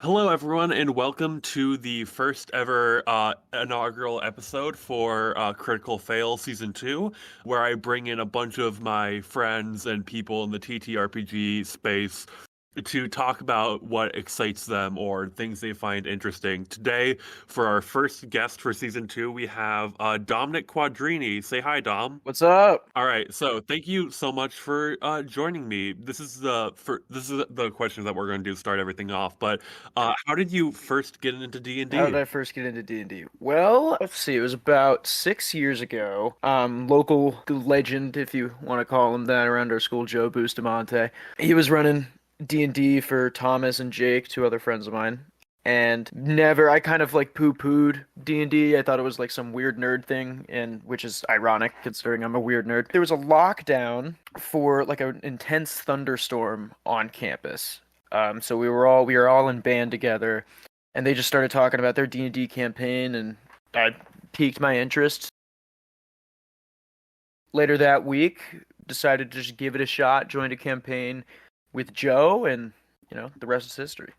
Hello, everyone, and welcome to the first ever inaugural episode for Critical Fail Season 2, where I bring in a bunch of my friends and people in the TTRPG space to talk about what excites them or things they find interesting. Today, for our first guest for Season 2, we have Dominic Quadrini. Say hi, Dom. What's up? All right, so thank you so much for joining me. This is the questions that we're going to do to start everything off. But how did you first get into D and How did D? I first get into D&D? Well, let's see, it was about 6 years ago. Local legend, if you want to call him that, around our school, Joe Bustamante. He was running D&D for Thomas and Jake, two other friends of mine. And I kind of like poo-pooed D&D. I thought it was like some weird nerd thing, and which is ironic considering I'm a weird nerd. There was a lockdown for like an intense thunderstorm on campus. So we were all in band together, and they just started talking about their D&D campaign, and I piqued my interest. Later that week, decided to just give it a shot, joined a campaign with Joe, and the rest is history.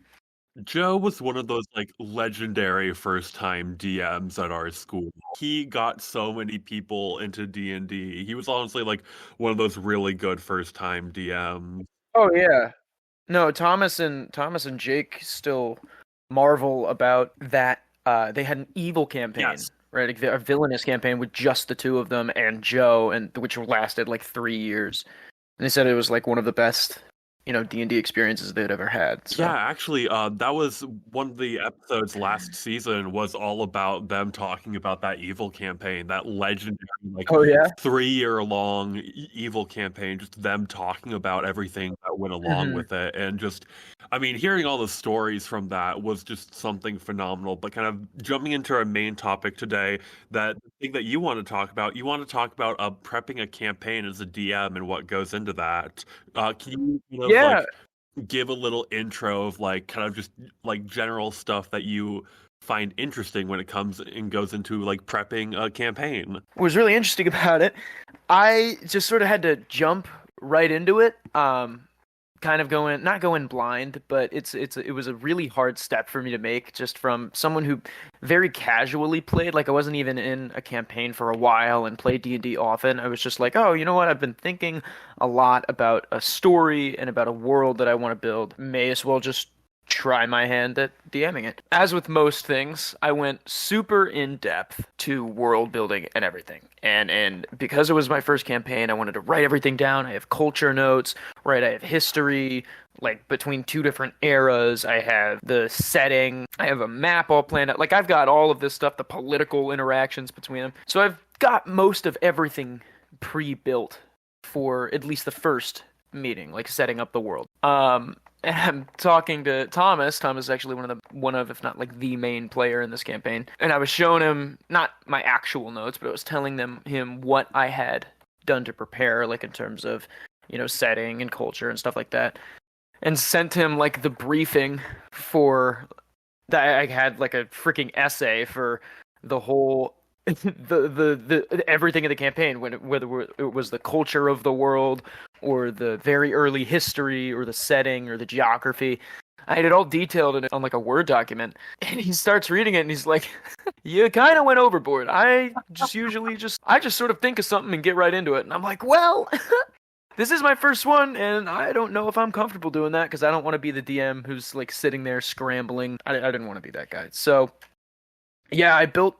Joe was one of those like legendary first-time DMs at our school. He got so many people into D&D. He was honestly like one of those really good first-time DMs. Oh yeah. No, Thomas and Jake still marvel about that. They had an evil campaign, Yes. right? Like a villainous campaign with just the two of them and Joe, and which lasted like 3 years. And they said it was like one of the best, D&D experiences they'd ever had. Yeah, So, actually, that was one of the episodes last season was all about them talking about that evil campaign, that legendary like oh yeah. 3 year long evil campaign, just them talking about everything that went along Hmm. with it. And just, I mean, hearing all the stories from that was just something phenomenal. But kind of jumping into our main topic today, that the thing that you want to talk about prepping a campaign as a DM and what goes into that. Can you kind of Yeah, like give a little intro of like kind of just like general stuff that you find interesting when it comes and goes into like prepping a campaign. what was really interesting about it, I just sort of had to jump right into it. Kind of going not going blind, but it was a really hard step for me to make, just from someone who very casually played. Like I wasn't even in a campaign for a while and played D&D often. I was just like, oh, you know what? I've been thinking a lot about a story and about a world that I want to build. May as well just try my hand at DMing it. As with most things, I went super in depth to world building and everything. And because it was my first campaign, I wanted to write everything down. I have culture notes, right? I have history, like between two different eras. I have the setting. I have a map all planned out. Like I've got all of this stuff, the political interactions between them. So I've got most of everything pre-built for at least the first meeting, like setting up the world. And I'm talking to Thomas. Thomas is actually if not like the main player in this campaign. And I was showing him not my actual notes, but I was telling him what I had done to prepare, like in terms of, setting and culture and stuff like that. And sent him like the briefing for that. I had like a freaking essay for the whole the everything in the campaign, whether it was the culture of the world or the very early history or the setting or the geography. I had it all detailed on like a Word document, and he starts reading it and he's like, "You kind of went overboard. I just sort of think of something and get right into it." And I'm like, "Well, this is my first one, and I don't know if I'm comfortable doing that because I don't want to be the DM who's like sitting there scrambling. I didn't want to be that guy." So yeah, I built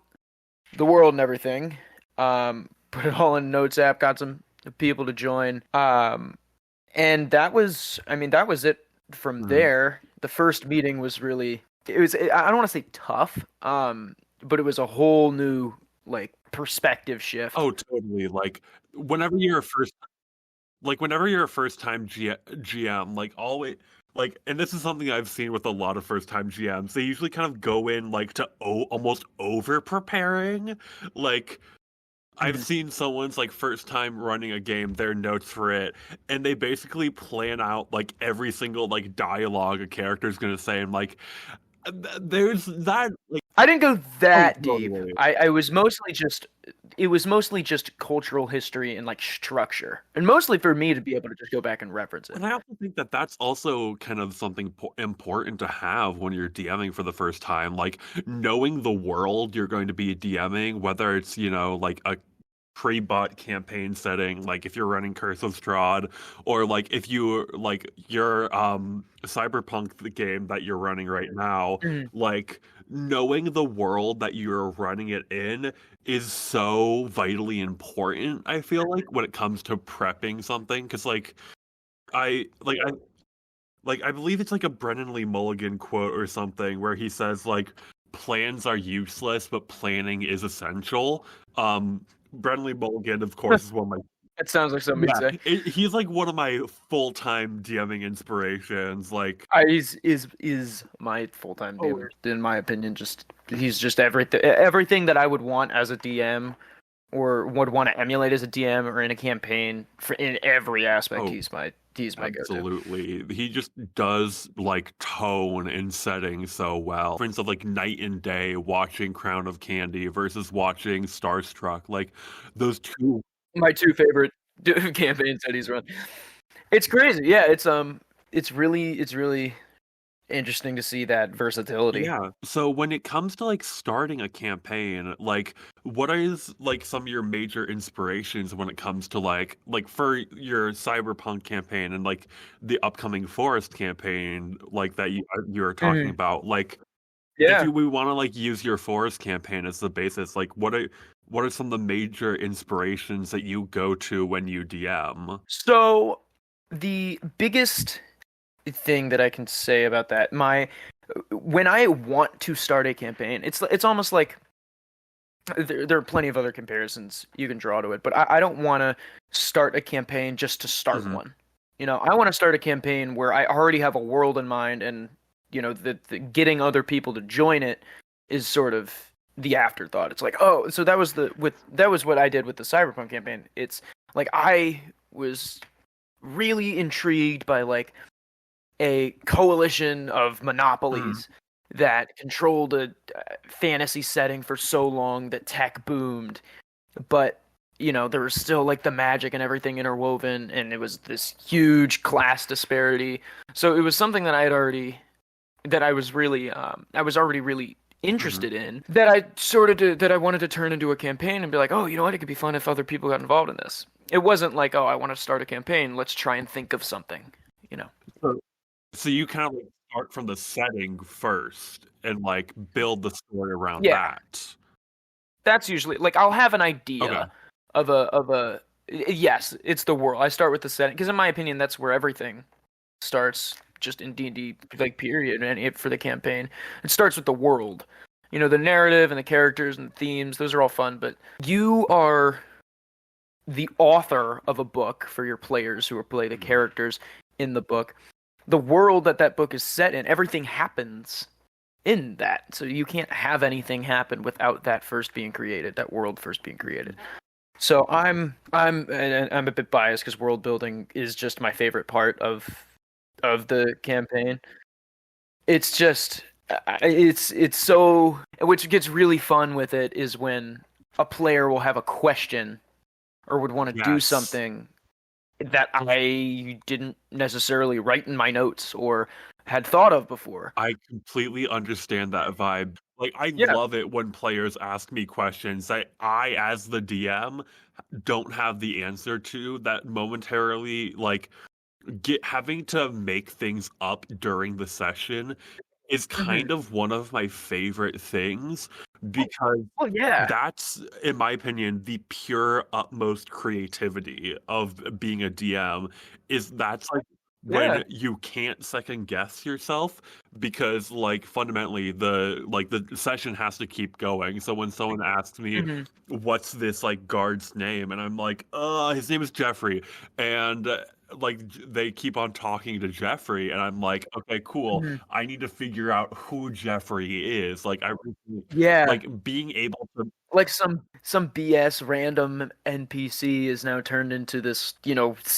the world and everything. Put it all in Notes app, got some people to join. And that was it from Mhm. there. The first meeting was I don't want to say tough, but it was a whole new like perspective shift. Oh, totally. Whenever you're a first whenever you're a first time GM, like always like, and this is something I've seen with a lot of first time GMs, they usually kind of go in like to almost over preparing. Like I've Mhm. seen someone's like first time running a game, their notes for it, and they basically plan out like every single like dialogue a character's gonna say, and like there's that like I didn't go Oh, that deep. totally. I was mostly just it was mostly just cultural history and like structure, and mostly for me to be able to just go back and reference it. And I also think that that's also kind of something important to have when you're DMing for the first time, like knowing the world you're going to be DMing, whether it's, like a pre-bought campaign setting, like if you're running Curse of Strahd, or like if you like your Cyberpunk the game that you're running right now, Mhm. like knowing the world that you're running it in is so vitally important, I feel like, when it comes to prepping something. Because I like I I believe it's like a Brennan Lee Mulligan quote or something where he says like plans are useless, but planning is essential. Brennan Lee Mulligan, of course, is one of my It sounds like something you'd yeah. say. He's like one of my full-time DMing inspirations. Like, He's my full-time DMer, in my opinion. He's just everything that I would want as a DM or would want to emulate as a DM or in a campaign in every aspect. oh, He's my go-to. absolutely. He just does like tone and setting so well. For instance, like night and day watching Crown of Candy versus watching Starstruck. Like those two. My two favorite campaigns that he's run. It's crazy. Yeah, it's really interesting to see that versatility. Yeah. So when it comes to like starting a campaign, like what is like some of your major inspirations when it comes to like for your Cyberpunk campaign and like the upcoming Forest campaign like that you're talking Mhm. about? Like if Yeah. we want to like use your Forest campaign as the basis, like what are some of the major inspirations that you go to when you DM? So the biggest thing that I can say about that, when I want to start a campaign, it's almost like there are plenty of other comparisons you can draw to it, but I don't want to start a campaign just to start Hmm. one. I want to start a campaign where I already have a world in mind, and the getting other people to join it is sort of the afterthought. It's like, oh, so that was what I did with the Cyberpunk campaign. It's like I was really intrigued by like a coalition of Hmm. monopolies that controlled a fantasy setting for so long that tech boomed, but there was still like the magic and everything interwoven, and it was this huge class disparity. So it was something that I was already really Hmm. interested in, that I wanted to turn into a campaign and be like, oh, you know what, it could be fun if other people got involved in this. It wasn't like, oh, I want to start a campaign, let's try and think of something, you know. So, so you kind of like start from the setting first and like build the story around Yeah, that. that's usually like I'll have an Okay. idea of a yes, it's the world. I start with the setting because in my opinion that's where everything starts, just in D&D, like, period, and for the campaign. It starts with the world. The narrative and the characters and the themes, those are all fun, but you are the author of a book for your players who will play the Mhm. characters in the book. The world that book is set in, everything happens in that. So you can't have anything happen without that first being created, that world first being created. So I'm a bit biased because world building is just my favorite part of the campaign. It's just it's so, which gets really fun with it is when a player will have a question or would want to do Yes. something that I didn't necessarily write in my notes or had thought of before. I completely understand that vibe. Like, I Yeah. love it when players ask me questions that I, as the DM, don't have the answer to, that momentarily, like, having to make things up during the session is Hmm. kind of one of my favorite things because Well, yeah. that's, in my opinion, the pure utmost creativity of being a DM. Is that's like Yeah. when you can't second guess yourself because like fundamentally the session has to keep going. So when someone asks me Hmm. what's this like guard's name and I'm like, his name is Jeffrey, and they keep on talking to Jeffrey, and I'm like, okay, cool. Mhm. I need to figure out who Jeffrey is. Like, I really, Yeah, like being able to, like some BS random NPC is now turned into this,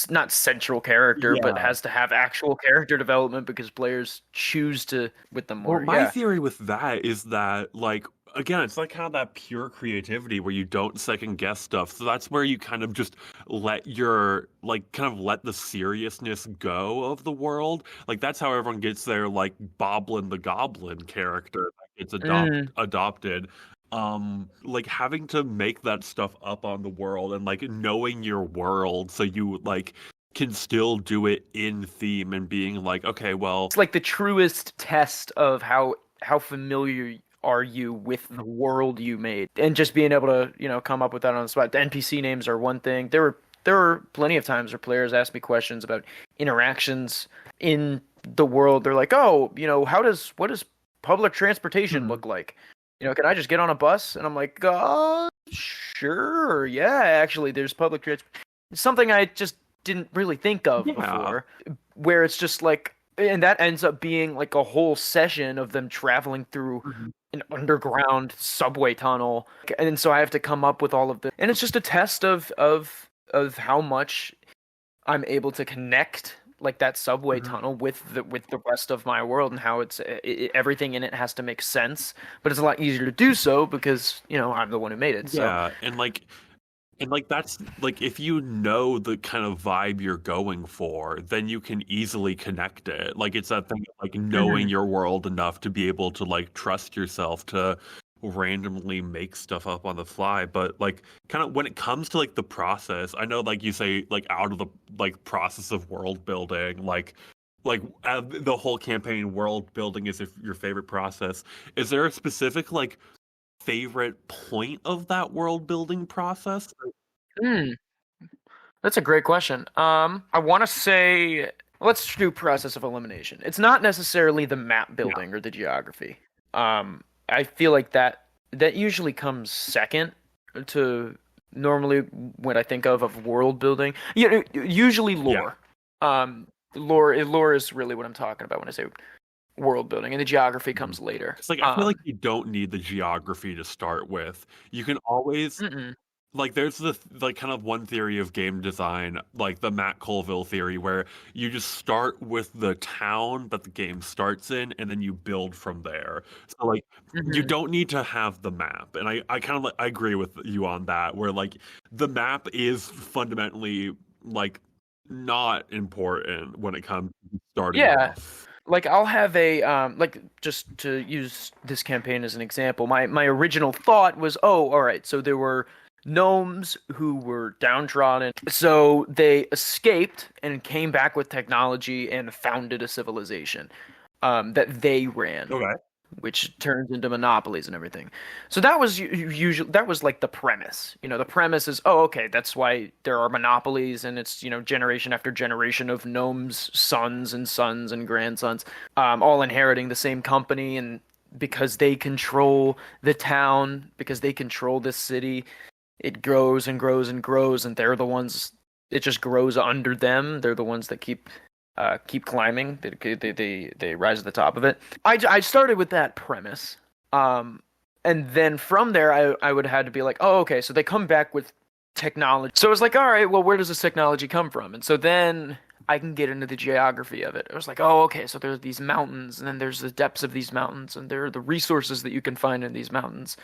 not central character, but yeah. has to have actual character development because players choose to with them Well, more. my Yeah. theory with that is that, like, again, it's like kind of that pure creativity where you don't second guess stuff. So that's where you kind of just let your, like, kind of let the seriousness go of the world. Like, that's how everyone gets their, like, Boblin the Goblin character that gets Mm. adopted. Like having to make that stuff up on the world and like knowing your world so you like can still do it in theme and being like, okay, well, It's like the truest test of how familiar are you with the world you made, and just being able to come up with that on the spot. The NPC names are one thing. There were plenty of times where players asked me questions about interactions in the world. They're like, oh, what does public transportation hmm, look like? Can I just get on a bus? And I'm like, sure, yeah, actually, there's public transport. Something I just didn't really think of yeah. before, where it's just like, and that ends up being like a whole session of them traveling through Mhm. an underground subway tunnel, and so I have to come up with all of this, and it's just a test of how much I'm able to connect like that subway Mhm. tunnel with the rest of my world, and how everything in it has to make sense, but it's a lot easier to do so because I'm the one who made it. So Yeah, and like that's like if you know the kind of vibe you're going for, then you can easily connect it. Like it's that thing of like knowing Mhm. your world enough to be able to like trust yourself to randomly make stuff up on the fly. But like kind of when it comes to like the process, I know like you say like out of the like process of world building, like the whole campaign world building is if your favorite process. Is there a specific like favorite point of that world building process? Mm, that's a great question. I want to say let's do process of elimination. It's not necessarily the map Yeah. building or the geography. I feel like that usually comes second to normally when I think of world building. Usually Yeah. lore. Lore is really what I'm talking about when I say world building, and the geography Mhm. comes later. It's like I feel like you don't need the geography to start with. You can always Mm-mm. like there's the like kind of one theory of game design, like the Matt Colville theory, where you just start with the town that the game starts in, and then you build from there. So like you Mhm. don't need to have the map, and I kind of like I agree with you on that, where like the map is fundamentally like not important when it comes to starting Yeah, off. like I'll have a like just to use this campaign as an example. My original thought was, oh, all right, so there were gnomes who were downtrodden. So they escaped and came back with technology and founded a civilization that they ran, Okay. which turns into monopolies and everything. So that was usually that was like the premise. The premise is, oh, okay, that's why there are monopolies, and it's generation after generation of gnomes, sons and grandsons, all inheriting the same company, and because they control the town, because they control this city, it grows and grows and grows, and they're the ones. It just grows under them. They're the ones that keep climbing. They rise to the top of it. I started with that premise, and then from there I would have had to be like, oh, okay, so they come back with technology. So it was like, all right, well, where does this technology come from? And so then I can get into the geography of it. I was like, oh, okay, so there's these mountains, and then there's the depths of these mountains, and there are the resources that you can find in these mountains.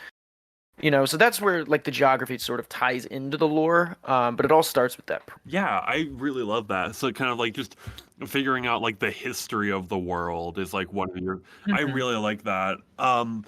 So that's where like the geography sort of ties into the lore, but it all starts with that. Yeah, I really love that. So kind of like just figuring out like the history of the world is like one of your I Mhm. really like that.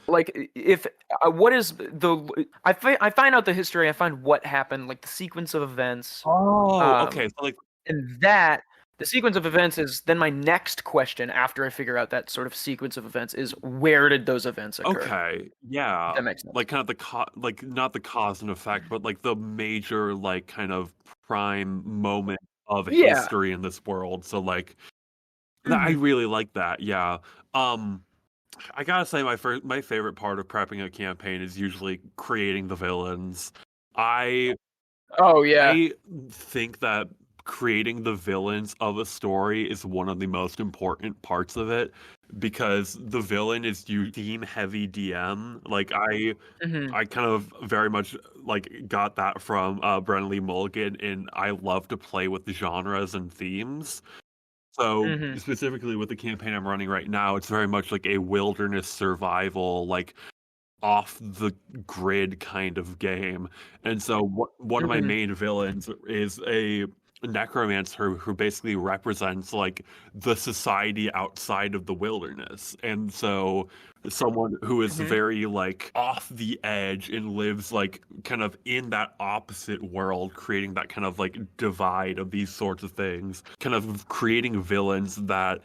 Like if what is the I find out the history, I find what happened, like the sequence of events, Oh, um okay. So like and that the sequence of events is then my next question after I figure out that sort of sequence of events is where did those events occur. okay. Yeah. That makes sense. Like kind of like not the cause and effect, but like the major like kind of prime moment of Yeah. history in this world. So like I Hmm. really like that. Yeah. Um I gotta say my favorite part of prepping a campaign is usually creating the villains. I Oh yeah. I think that creating the villains of a story is one of the most important parts of it because the villain is you theme heavy DM. Like Hmm. I kind of very much like got that from Brennan Lee Mulligan, and I love to play with the genres and themes. So Hmm. specifically with the campaign I'm running right now, it's very much like a wilderness survival, like off the grid kind of game. And so one of my Hmm. main villains is a necromancer who basically represents like the society outside of the wilderness. And so someone who is Hmm. very like off the edge and lives like kind of in that opposite world, creating that kind of like divide of these sorts of things, kind of creating villains that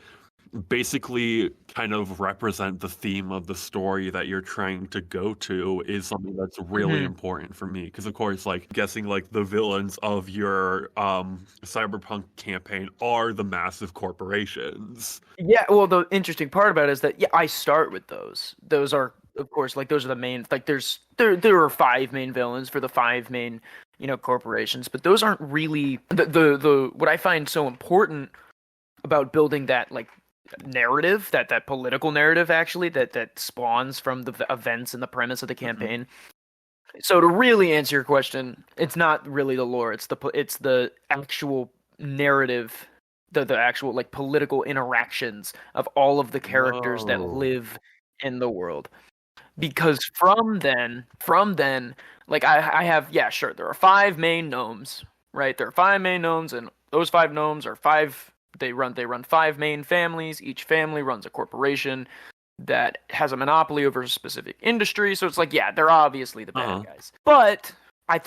basically kind of represent the theme of the story that you're trying to go to is something that's really Hmm. important for me because of course like guessing like the villains of your cyberpunk campaign are the massive corporations. Yeah, well, the interesting part about it is that yeah, I start with those. Those are, of course, like those are the main. Like, there are five main villains for the five main, corporations. But those aren't really the what I find so important about building that like narrative, that political narrative actually that spawns from the events and the premise of the Mhm. campaign. So to really answer your question, it's not really the lore. It's the actual narrative, the actual like political interactions of all of the characters that Oh. live in the world. Because from then, like I have, yeah, sure, there are five main gnomes, right? There are five main gnomes, and those five gnomes are five. They run five main families. Each family runs a corporation that has a monopoly over a specific industry. So it's like, yeah, they're obviously the bad Uh-huh. guys. But I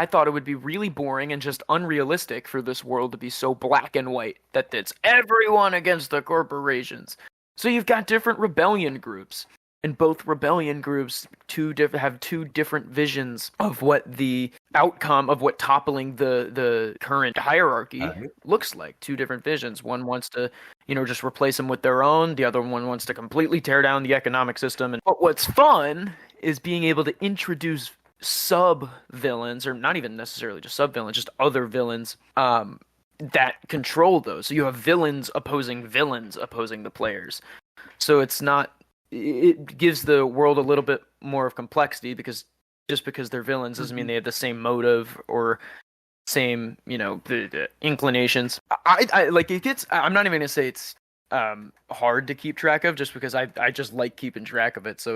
thought it would be really boring and just unrealistic for this world to be so black and white that it's everyone against the corporations. So you've got different rebellion groups, and both rebellion groups have two different visions of what the outcome of what toppling the current hierarchy Okay. looks like. Two different visions. One wants to, just replace them with their own. The other one wants to completely tear down the economic system. And but what's fun is being able to introduce sub villains, or not even necessarily just sub villains, just other villains, that control those. So you have villains opposing the players. So it gives the world a little bit more of complexity, because just because they're villains doesn't mean Mhm. they have the same motive or same, the inclinations. I like it gets. I'm not even gonna say it's hard to keep track of, just because I just like keeping track of it. So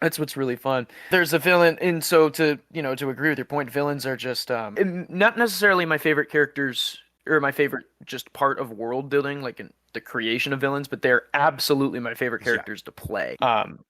that's what's really fun. There's a villain, and so to agree with your point, villains are just not necessarily my favorite characters or my favorite just part of world building, like in the creation of villains, but they're absolutely my favorite Yeah. characters to play.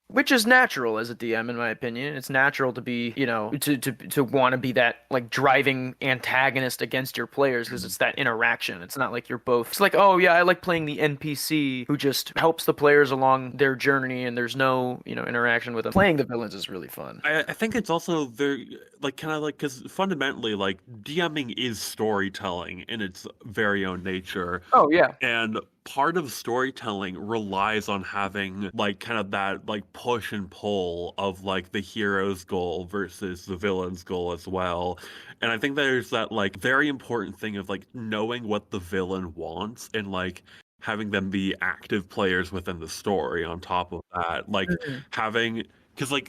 Which is natural as a DM, in my opinion. It's natural to be, to want to be that like driving antagonist against your players, because it's that interaction. It's not like you're both. It's like, oh yeah, I like playing the NPC who just helps the players along their journey, and there's no, interaction with them. Playing the villains is really fun. I think it's also very like kind of like because fundamentally like DMing is storytelling in its very own nature. Oh yeah. And part of storytelling relies on having like kind of that like push and pull of like the hero's goal versus the villain's goal as well. And I think there's that like very important thing of like knowing what the villain wants and like having them be active players within the story on top of that. Like Mhm. having because like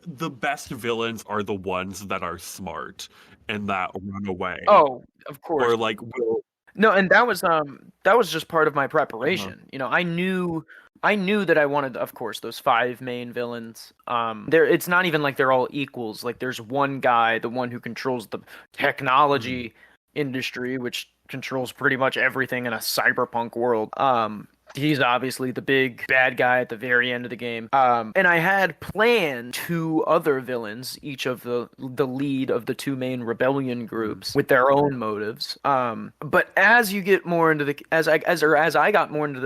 the best villains are the ones that are smart and that run away Oh, of course. or like will No, and that was just part of my uh preparation. I knew that I wanted, of course, those five main villains. There it's not even like they're all equals. Like, there's one guy, the one who controls the technology industry, which controls pretty much everything in a cyberpunk world. He's obviously the big bad guy at the very end of the game. And I had planned two other villains, each of the lead of the two main rebellion groups, with their own motives. But as you get more into the as I got more into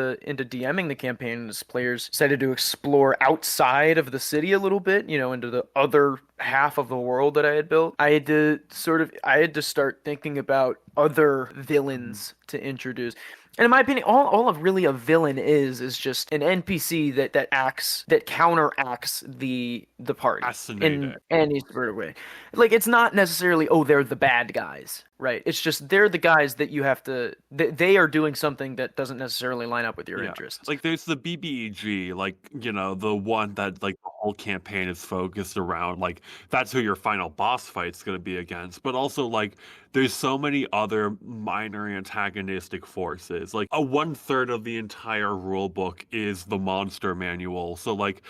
DMing the campaign, as players decided to explore outside of the city a little bit, into the other half of the world that I had built, I had to start thinking about other villains to introduce. And in my opinion, all of really a villain is just an NPC that counteracts the party Fascinating. in any sort of way. Like it's not necessarily, oh, they're the bad guys, right? It's just they're the guys that you have to they are doing something that doesn't necessarily line up with your Yeah. interests. Like there's the BBEG, like, the one that like the whole campaign is focused around. Like that's who your final boss fight's gonna be against. But also like there's so many other minor antagonistic forces. Like a 1/3 of the entire rule book is the monster manual. So like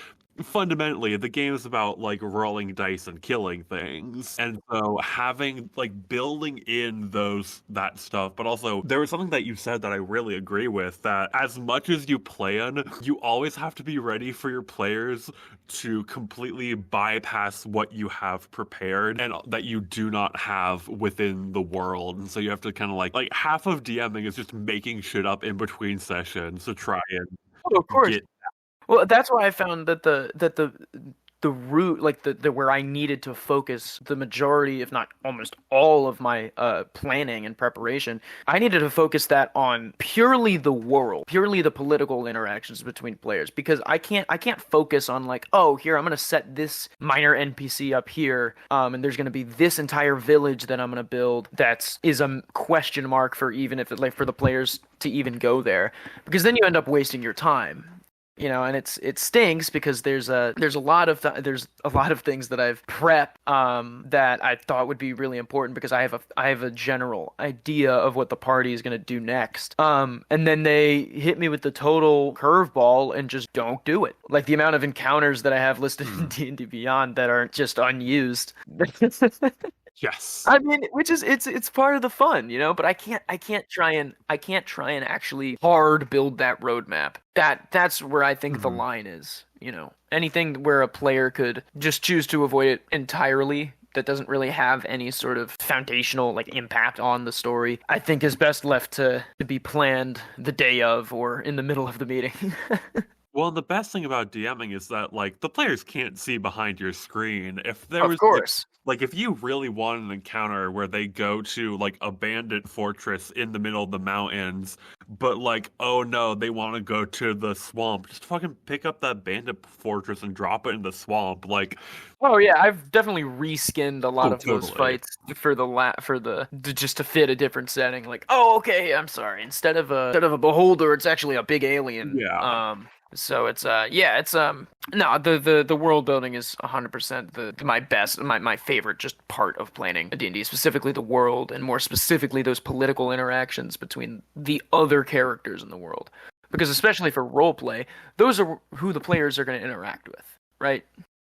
fundamentally the game is about like rolling dice and killing things, and so having like building in that stuff. But also there was something that you said that I really agree with, that as much as you plan, you always have to be ready for your players to completely bypass what you have prepared and that you do not have within the world. And so you have to kind of like half of DMing is just making shit up in between sessions to try and Oh, of course. get. Well, that's why I found that the route, like the where I needed to focus the majority, if not almost all of my planning and preparation, I needed to focus that on purely the world, purely the political interactions between players, because I can't focus on like, oh, here I'm gonna set this minor NPC up here, and there's gonna be this entire village that I'm gonna build that is a question mark for even if it, like for the players to even go there, because then you end up wasting your time. And it stings because there's a lot of things that I've prepped that I thought would be really important, because I have a general idea of what the party is going to do next, and then they hit me with the total curveball and just don't do it. Like the amount of encounters that I have listed in D&D Beyond that are just unused. Yes. I mean, which is it's part of the fun, but I can't try and actually hard build that roadmap. That's where I think the line is, Anything where a player could just choose to avoid it entirely, that doesn't really have any sort of foundational like impact on the story, I think is best left to be planned the day of or in the middle of the meeting. Well, the best thing about DMing is that like the players can't see behind your screen. If there Of was course. like if you really want an encounter where they go to like a bandit fortress in the middle of the mountains, but like, oh no, they want to go to the swamp, just fucking pick up that bandit fortress and drop it in the swamp. Like, Oh yeah, I've definitely reskinned a lot oh, of those totally. fights for just to fit a different setting. Like, oh okay, I'm sorry. Instead of a beholder, it's actually a big alien. Yeah. So it's yeah, it's no, the world building is 100% my favorite just part of planning a D&D, specifically the world, and more specifically those political interactions between the other characters in the world. Because especially for roleplay, those are who the players are going to interact with, right?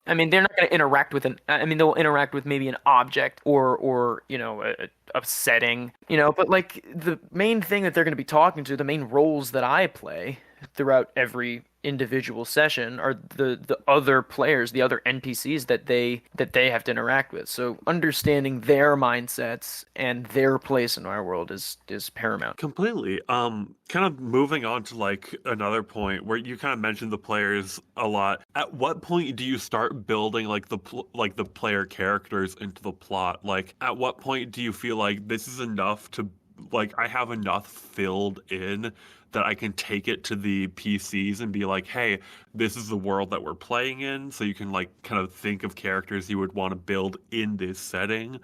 I mean, they're not going to interact with I mean, they'll interact with maybe an object or a setting, but like the main thing that they're going to be talking to, the main roles that I play throughout every individual session are the other players, the other NPCs that they have to interact with. So understanding their mindsets and their place in our world is paramount. Completely. Kind of moving on to like another point where you kind of mentioned the players a lot. At what point do you start building like the player characters into the plot? Like, at what point do you feel like this is enough to like I have enough filled in that I can take it to the PCs and be like, hey, this is the world that we're playing in, so you can like kind of think of characters you would want to build in this setting,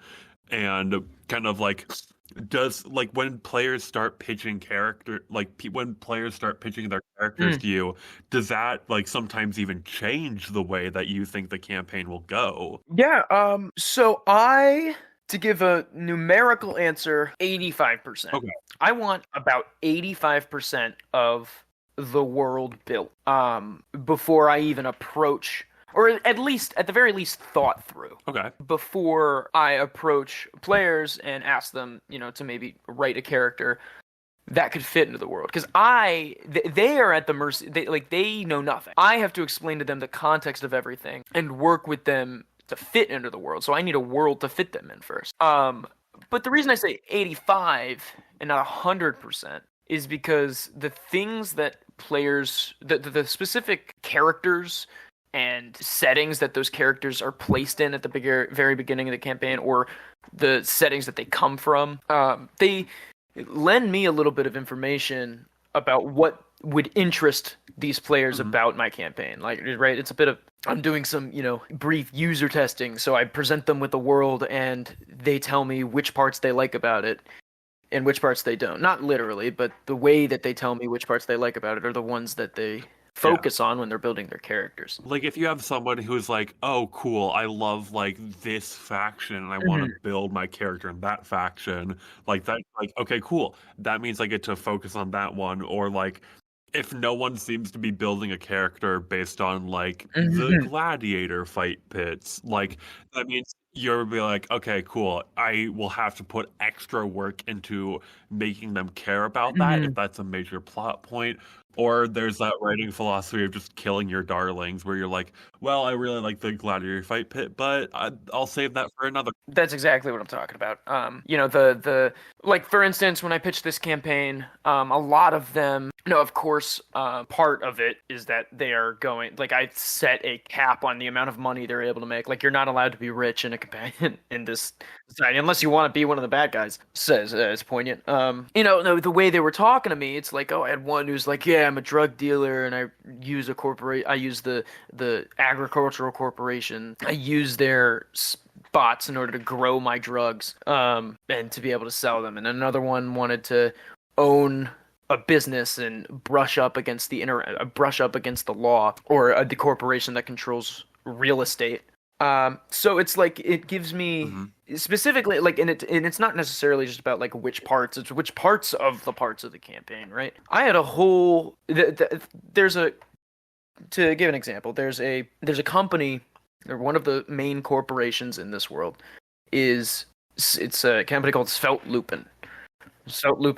and kind of like does like when players start pitching when players start pitching their characters Mm. to you, does that like sometimes even change the way that you think the campaign will go? Yeah, so to give a numerical answer, 85%. Okay. I want about 85% of the world built, before I even approach, or at the very least, thought through, Okay. before I approach players and ask them, to maybe write a character that could fit into the world. Because they are at the mercy, they know nothing. I have to explain to them the context of everything and work with them to fit into the world. So I need a world to fit them in first. But the reason I say 85 and not 100% is because the things that players, the specific characters and settings that those characters are placed in at the very beginning of the campaign, or the settings that they come from, lend me a little bit of information about what would interest these players Mhm. about my campaign. Like, right, it's a bit of I'm doing some, brief user testing. So I present them with the world and they tell me which parts they like about it and which parts they don't. Not literally, but the way that they tell me which parts they like about it are the ones that they Yeah. focus on when they're building their characters. Like if you have someone who's like, "Oh, cool, I love like this faction and I want to Mhm. build my character in that faction." Like that like okay, cool. That means I get to focus on that one or like if no one seems to be building a character based on like the Mhm. gladiator fight pits, like that means you'll be like, okay, cool. I will have to put extra work into making them care about that if Mhm. that's a major plot point. Or there's that writing philosophy of just killing your darlings, where you're like, well, I really like the gladiator fight pit, but I'll save that for another. That's exactly what I'm talking about. The like for instance, when I pitched this campaign, a lot of them. No, of course, part of it is that they are going. Like I set a cap on the amount of money they're able to make. Like you're not allowed to be rich in a companion in this society unless you want to be one of the bad guys. Says it's poignant. No, the way they were talking to me, it's like, oh, I had one who's like, yeah, I'm a drug dealer and I use a corporate. I use the agricultural corporation. I use their spots in order to grow my drugs and to be able to sell them. And another one wanted to own a business and brush up against the law or the corporation that controls real estate. So it's like it gives me Mhm. specifically like and it's not necessarily just about like which parts, it's which parts of the parts of the campaign, right? I had a whole there's a to give an example, there's a company or one of the main corporations in this world is it's a company called Svelte Lupin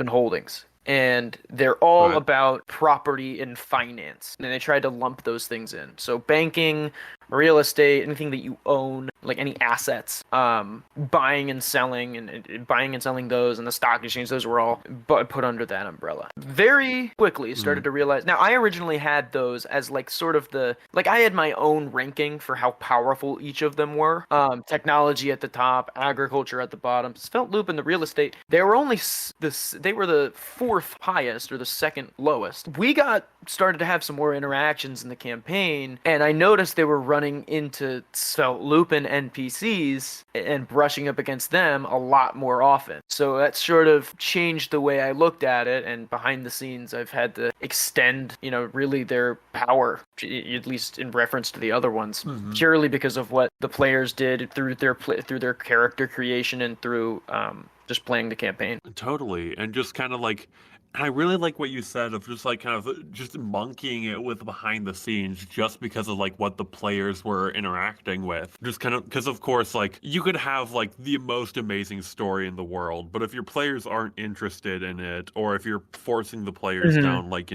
Holdings. And they're all Right. about property and finance. And they tried to lump those things in. So banking, real estate, anything that you own, like any assets, buying and selling and buying and selling those and the stock exchange, those were all put under that umbrella. Very quickly started Mhm. to realize. Now, I originally had those as like sort of like I had my own ranking for how powerful each of them were. Technology at the top, agriculture at the bottom, Svelte Loop and the real estate. They were only they were the fourth highest or the second lowest. We got started to have some more interactions in the campaign, and I noticed they were running into Svelte Lupin NPCs and brushing up against them a lot more often. So that sort of changed the way I looked at it, and behind the scenes, I've had to extend, really their power, at least in reference to the other ones, Mhm. purely because of what the players did through their character creation and through just playing the campaign. Totally. And just kind of like, and I really like what you said of just like kind of just monkeying it with behind the scenes just because of like what the players were interacting with. Just kind of because of course like you could have like the most amazing story in the world, but if your players aren't interested in it or if you're forcing the players Hmm. down like,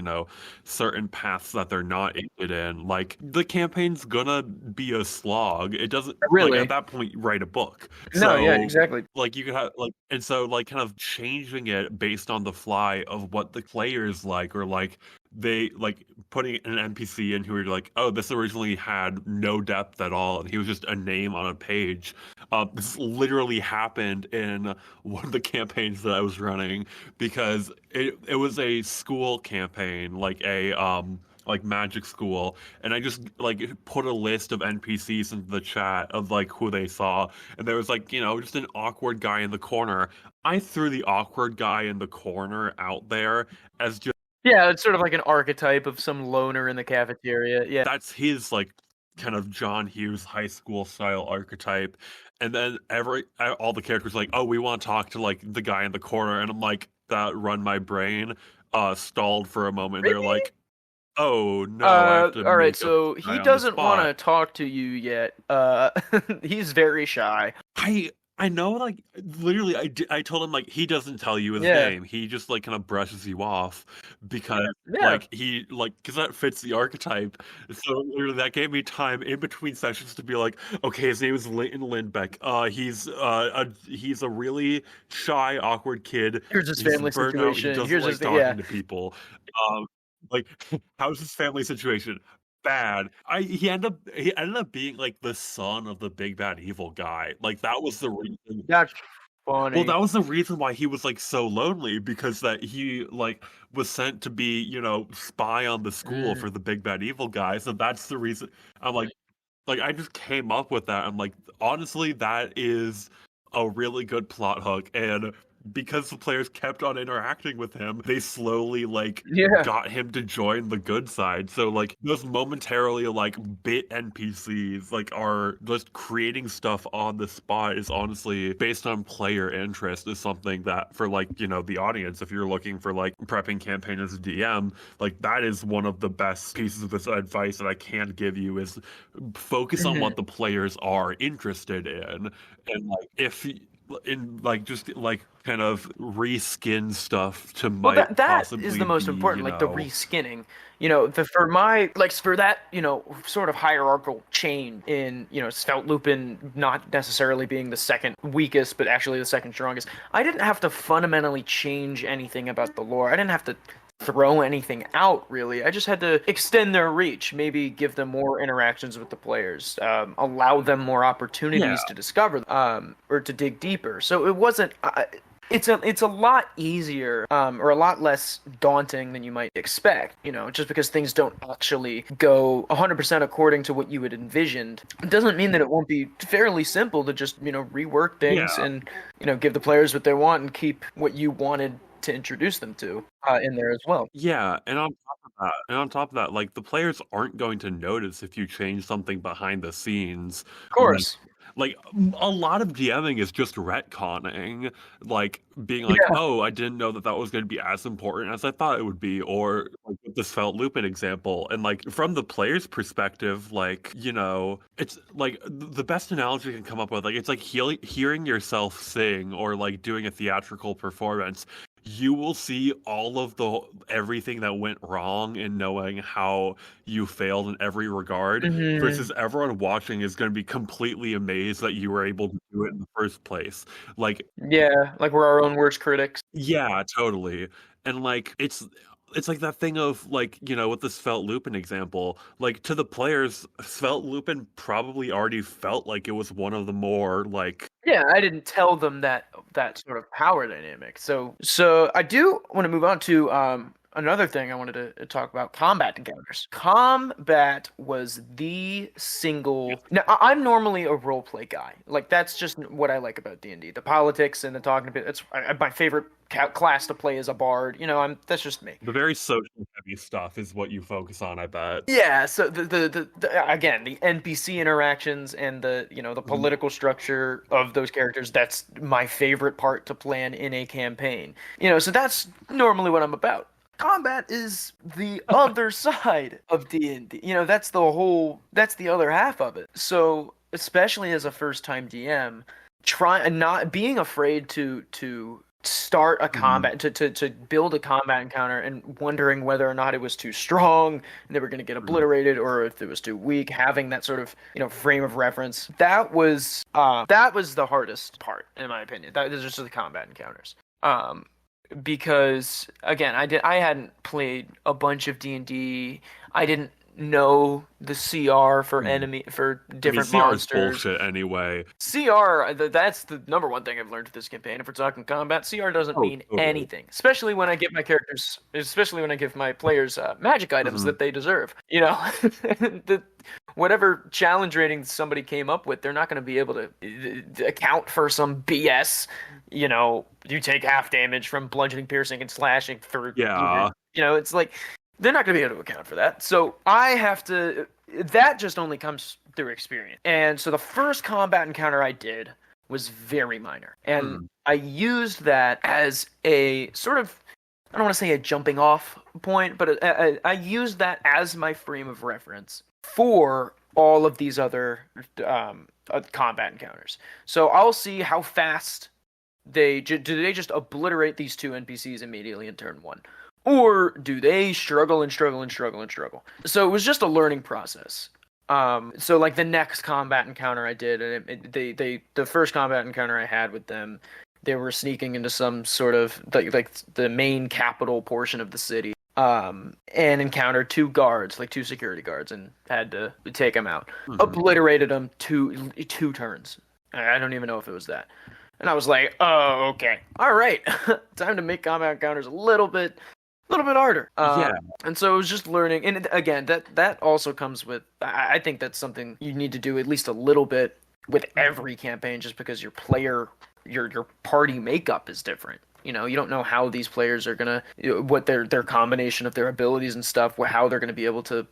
certain paths that they're not interested in, like the campaign's gonna be a slog. It doesn't like at Really? that point write a book. No, yeah, So exactly. like you could have like and so like kind of changing it based on the fly of what the players like or like they like putting an NPC in who are like, oh, this originally had no depth at all and he was just a name on a page. This literally happened in one of the campaigns that I was running because it was a school campaign, like magic school, and I just like put a list of NPCs into the chat of like who they saw, and there was like, just an awkward guy in the corner. I threw the awkward guy in the corner out there as just Yeah, it's sort of like an archetype of some loner in the cafeteria. Yeah. that's his like kind of John Hughes high school style archetype. And then all the characters like, oh, we want to talk to like the guy in the corner, and I'm like, that run my brain stalled for a moment. They're Really? like, oh no, I have to All right, make up so the he guy on the doesn't want spot. to talk to you yet. He's very shy. I I know, like, literally, I told him, like, he doesn't tell you his Yeah. name. He just, like, kind of brushes you off because, Yeah. because that fits the archetype. So, literally, that gave me time in between sessions to be like, okay, his name is Leighton Lindbeck. He's a really shy, awkward kid. Here's his He's family burnt out. He situation. doesn't Here's like his yeah. talking to people. Um, like, how's his family situation? Bad. He ended up being like the son of the big bad evil guy. Like that was the reason. Gotcha. Well, funny. that was the reason why he was like so lonely because that he like was sent to be, spy on the school Mm. for the big bad evil guy. So that's the reason I'm like I just came up with that. I'm like, honestly, that is a really good plot hook. And because the players kept on interacting with him, they slowly like Yeah. got him to join the good side. So like those momentarily like bit NPCs like are just creating stuff on the spot is honestly based on player interest is something that for like, the audience, if you're looking for like prepping campaign as a DM, like that is one of the best pieces of this advice that I can give you is focus on what Mhm. the players are interested in. And like if in like just like kind of reskin stuff to Well, might that is possibly the most be, important, like the reskinning. For my like for that, sort of hierarchical chain in, Svelte Lupin not necessarily being the second weakest, but actually the second strongest. I didn't have to fundamentally change anything about the lore. I didn't have to throw anything out really. I just had to extend their reach, maybe give them more interactions with the players, allow them more yeah. opportunities to discover, or to dig deeper. So it wasn't. It's a lot easier, or a lot less daunting than you might expect, just because things don't actually go 100% according to what you had envisioned. It doesn't mean that it won't be fairly simple to just, rework things Yeah. and, give the players what they want and keep what you wanted to introduce them to in there as well. Yeah, and on top of that, like the players aren't going to notice if you change something behind the scenes. Of course. Like a lot of DMing is just retconning, like being like, Yeah. "Oh, I didn't know that that was going to be as important as I thought it would be," or like with this Felt Lupin example. And like from the player's perspective, like it's like the best analogy I can come up with, like it's like hearing yourself sing or like doing a theatrical performance. You will see all of the everything that went wrong in knowing how you failed in every regard Hmm. versus everyone watching is going to be completely amazed that you were able to do it in the first place. Like, Yeah, like we're our own worst critics. yeah, totally. And like it's like that thing of like, with the Svelte Lupin example, like to the players, Svelte Lupin probably already felt like it was one of the more like Yeah, I didn't tell them that sort of power dynamic. So I do want to move on to another thing I wanted to talk about: combat encounters. Combat was the single. Now I'm normally a role play guy. Like that's just what I like about D&D. The politics and the talking a bit. My favorite class to play is a bard. That's just me. the very social heavy stuff is what you focus on, I bet. Yeah, so again, the NPC interactions and the Mhm. political structure of those characters, that's my favorite part to plan in a campaign. So that's normally what I'm about. Combat is the other side of D&D. That's the other half of it. So, especially as a first-time DM, try not being afraid to start a Mhm. combat to build a combat encounter and wondering whether or not it was too strong and they were going to get Mhm. obliterated, or if it was too weak, having that sort of frame of reference, that was the hardest part in my opinion. That is just the combat encounters, because again, I hadn't played a bunch of D&D. I didn't know the CR for Mhm. I mean, different CR is monsters. bullshit anyway. CR, that's the number one thing I've learned this campaign. If we're talking combat, CR doesn't Oh, mean totally. anything. Especially when I give my players magic items Mhm. that they deserve. the, whatever challenge rating somebody came up with, they're not going to be able to account for some BS. You take half damage from bludgeoning, piercing, and slashing for either. Yeah. It's like they're not going to be able to account for that. So I have to. That just only comes through experience. And so the first combat encounter I did was very minor. And Mhm. I used that as a sort of, I don't want to say a jumping off point, but I used that as my frame of reference for all of these other combat encounters. So I'll see how fast do they just obliterate these two NPCs immediately in turn one, or do they struggle and struggle and struggle and struggle? So it was just a learning process. So like the next combat encounter I did, and the first combat encounter I had with them, they were sneaking into some sort of like the main capital portion of the city, and encountered two guards, like two security guards, and had to take them out. Mhm. Obliterated them two turns. I don't even know if it was that. And I was like, oh, okay. All right. Time to make combat encounters a little bit harder. Yeah. And so it was just learning. And again, that also comes with, I think that's something you need to do at least a little bit with every campaign, just because your party makeup is different. You know, you don't know how these players are gonna, what their combination of their abilities and stuff, how they're gonna be able to,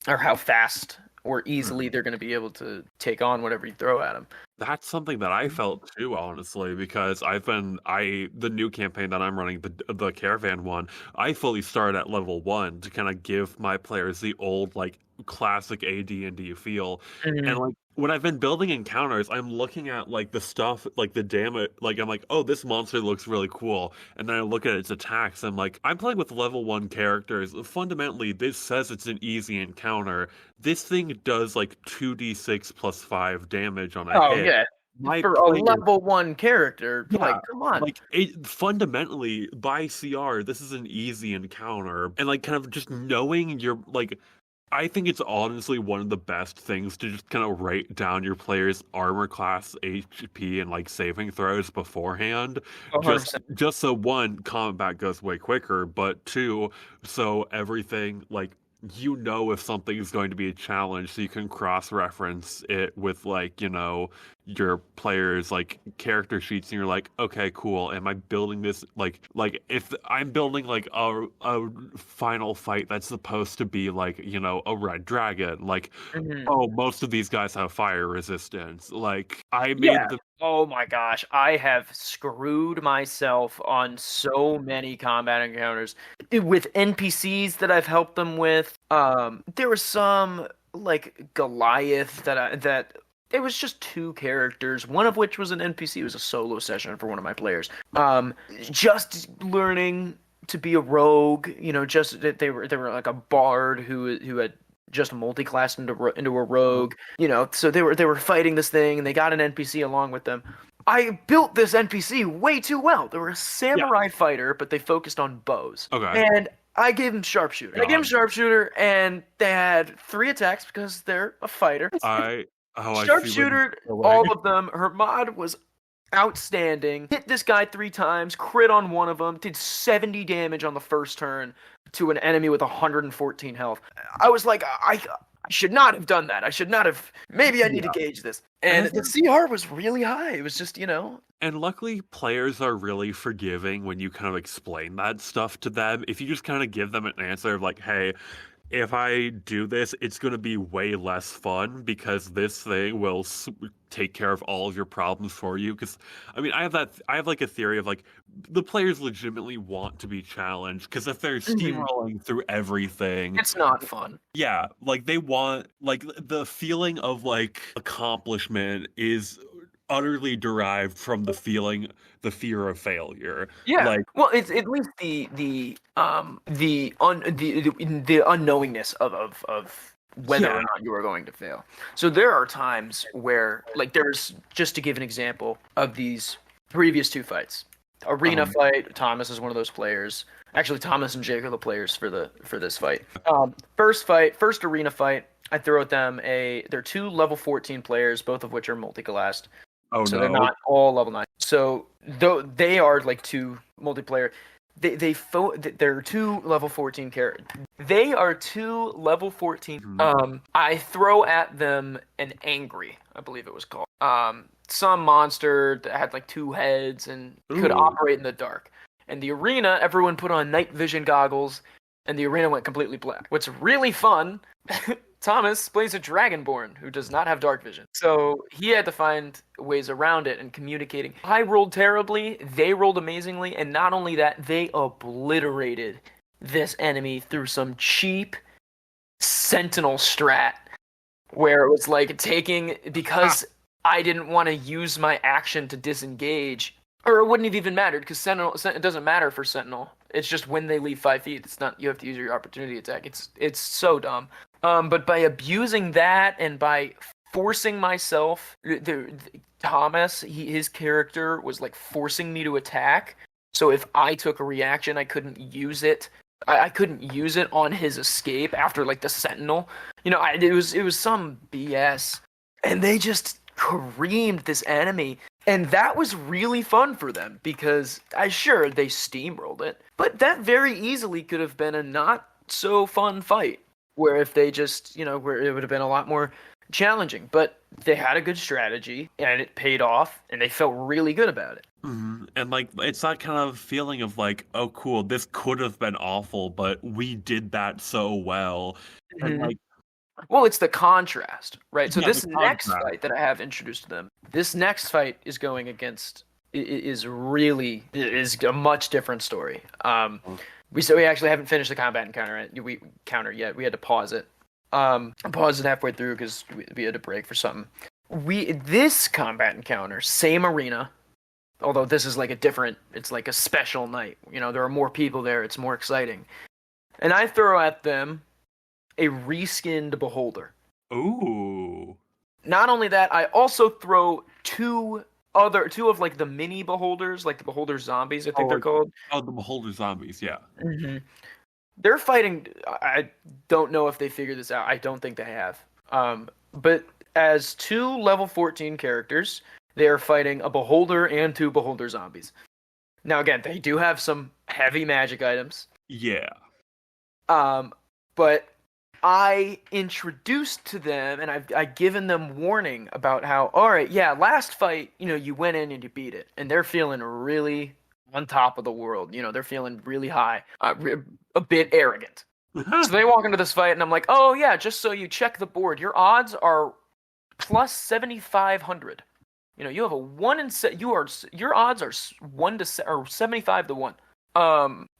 or how fast or easily they're gonna be able to take on whatever you throw at them. That's something that I felt too, honestly, because the new campaign that I'm running, the caravan one, I fully started at level 1 to kind of give my players the old, like, classic AD&D feel. And, like, when I've been building encounters, I'm looking at, like, the stuff, like, the damage, like, I'm like, oh, this monster looks really cool. And then I look at its attacks, and, like, I'm playing with level 1 characters. Fundamentally, this says it's an easy encounter. This thing does, like, 2d6 plus 5 damage on a hit. Yeah. My For player, a level 1 character, yeah, like, come on. like, it fundamentally, by CR, this is an easy encounter. And, like, kind of just knowing your, like, I think it's honestly one of the best things to just kind of write down your player's armor class, HP, and, like, saving throws beforehand. 100%. Just so, one, combat goes way quicker, but two, so everything, like, you know if something is going to be a challenge, so you can cross-reference it with, like, you know, your players' like character sheets, and you're like, okay, cool. Am I building this like if I'm building like a final fight that's supposed to be like, you know, a red dragon, like, oh, most of these guys have fire resistance. Like, I made the Oh my gosh, I have screwed myself on so many combat encounters with NPCs that I've helped them with. There was some like Goliath that it was just 2 characters, one of which was an NPC. It was a solo session for one of my players. Just learning to be a rogue, you know, just that they were like a bard who had just multi-classed into a rogue, you know. So they were fighting this thing, and they got an NPC along with them. I built this NPC way too well. They were a samurai fighter, but they focused on bows. Okay. And I gave him sharpshooter. And they had 3 attacks because they're a fighter. Sharpshooter, all of them. Her mod was outstanding. Hit this guy 3 times, crit on one of them, did 70 damage on the first turn to an enemy with 114 health. I was like, I should not have done that. I should not have. Maybe I need to gauge this. And the CR was really high. It was just, you know. And luckily, players are really forgiving when you kind of explain that stuff to them. If you just kind of give them an answer of like, hey, if I do this, it's going to be way less fun because this thing will take care of all of your problems for you. Because, I mean, I have like a theory of like, the players legitimately want to be challenged, because if they're steamrolling through everything, it's not fun. Yeah, like they want, like, the feeling of like accomplishment is utterly derived from the fear of failure. Yeah. Like, well, it's at least the unknowingness of whether or not you are going to fail. So there are times where, like, there's, just to give an example of these previous 2 fights. Arena fight, Thomas is one of those players. Actually, Thomas and Jake are the players for this fight. First arena fight, I throw at them they're 2 level 14 players, both of which are multi-classed. Oh, so no. they're not all level 9. So though they are like 2 multiplayer, they're 2 level 14 characters. They are 2 level 14. I throw at them an angry, I believe it was called. Some monster that had like 2 heads and could operate in the dark. And the arena, everyone put on night vision goggles, and the arena went completely black. What's really fun, Thomas plays a Dragonborn who does not have dark vision. So he had to find ways around it and communicating. I rolled terribly, they rolled amazingly, and not only that, they obliterated this enemy through some cheap sentinel strat, where it was like because I didn't want to use my action to disengage, or it wouldn't have even mattered, because Sentinel, it doesn't matter for Sentinel. It's just when they leave 5 feet. It's not, you have to use your opportunity attack. It's so dumb. But by abusing that and by forcing myself, Thomas, his character was like forcing me to attack. So if I took a reaction, I couldn't use it. I couldn't use it on his escape after like the Sentinel. You know, it was some BS, and they just creamed this enemy. And that was really fun for them because sure they steamrolled it, but that very easily could have been a not so fun fight where if they just, where it would have been a lot more challenging. But they had a good strategy and it paid off and they felt really good about it. And like it's that kind of feeling of like, oh cool, this could have been awful, but we did that so well. And like well, it's the contrast, right? So yeah, this the next contrast. fight that I have introduced to them, this next fight is going against is a much different story. We actually haven't finished the combat encounter yet. We had to pause it. Paused it halfway through because we had to break for something. This combat encounter, same arena, although this is like it's like a special night. There are more people there. It's more exciting. And I throw at them a reskinned beholder. Ooh. Not only that, I also throw two of like the mini beholders, like the beholder zombies, I think they're called. Oh, the beholder zombies, yeah. Mm-hmm. They're fighting. I don't know if they figured this out. I don't think they have. But as two level 14 characters, they are fighting a beholder and two beholder zombies. Now again, they do have some heavy magic items. Yeah. But I introduced to them, and I've given them warning about how, all right, yeah, last fight, you went in and you beat it, and they're feeling really on top of the world. They're feeling really high, a bit arrogant. So they walk into this fight, and I'm like, oh yeah, just so you check the board, your odds are plus 7,500. You have a 1 in your odds are 1 to or 75 to 1.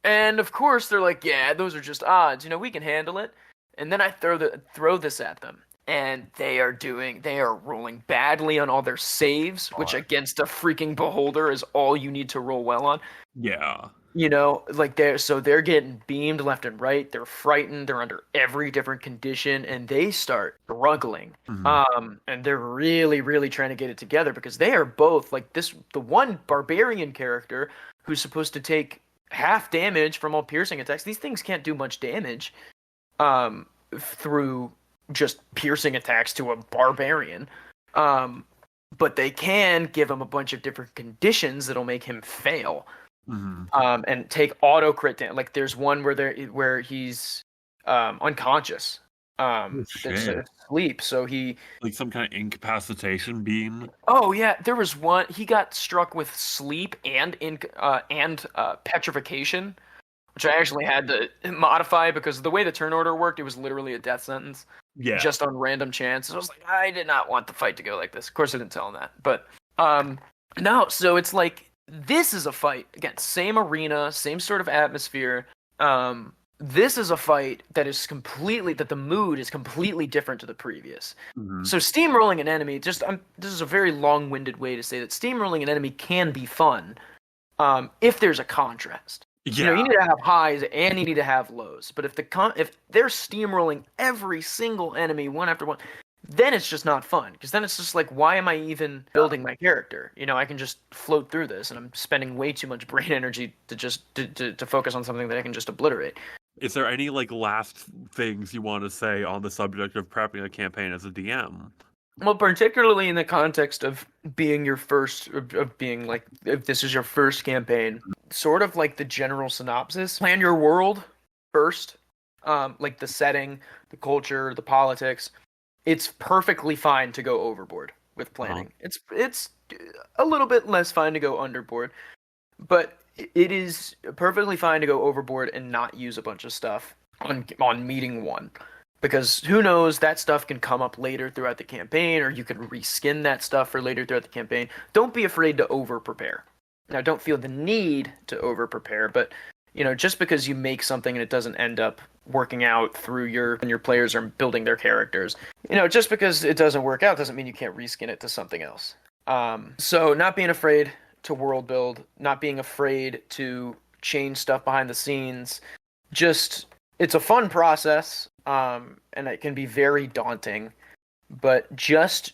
And of course they're like, yeah, those are just odds. We can handle it. And then I throw this at them, and they are rolling badly on all their saves, which against a freaking beholder is all you need to roll well on. Yeah. Like they're getting beamed left and right. They're frightened. They're under every different condition, and they start struggling. And they're really, really trying to get it together because they are both like the one barbarian character who's supposed to take half damage from all piercing attacks. These things can't do much damage through just piercing attacks to a barbarian. But they can give him a bunch of different conditions that'll make him fail. And take auto crit damage. Like there's one where he's unconscious. Asleep, so he like some kind of incapacitation beam. Oh yeah, there was one. He got struck with sleep and petrification, which I actually had to modify because the way the turn order worked, it was literally a death sentence. Yeah. Just on random chance. So I was like, I did not want the fight to go like this. Of course, I didn't tell him that. But no. So it's like this is a fight again, same arena, same sort of atmosphere. This is a fight that the mood is completely different to the previous. So steamrolling an enemy, this is a very long-winded way to say that steamrolling an enemy can be fun if there's a contrast. Yeah. You need to have highs and you need to have lows. But if they're steamrolling every single enemy one after one, then it's just not fun. Because then it's just like, why am I even building my character? I can just float through this, and I'm spending way too much brain energy to just to focus on something that I can just obliterate. Is there any like last things you want to say on the subject of prepping a campaign as a DM? Well, particularly in the context of being your first, of being like, if this is your first campaign, sort of like the general synopsis, plan your world first, like the setting, the culture, the politics. It's perfectly fine to go overboard with planning. It's a little bit less fine to go underboard, but it is perfectly fine to go overboard and not use a bunch of stuff on meeting one. Because who knows, that stuff can come up later throughout the campaign, or you can reskin that stuff for later throughout the campaign. Don't be afraid to over-prepare. Now, don't feel the need to over-prepare, but, just because you make something and it doesn't end up working out when your players are building their characters, just because it doesn't work out doesn't mean you can't reskin it to something else. So not being afraid to world build, not being afraid to change stuff behind the scenes, it's a fun process. And it can be very daunting, but just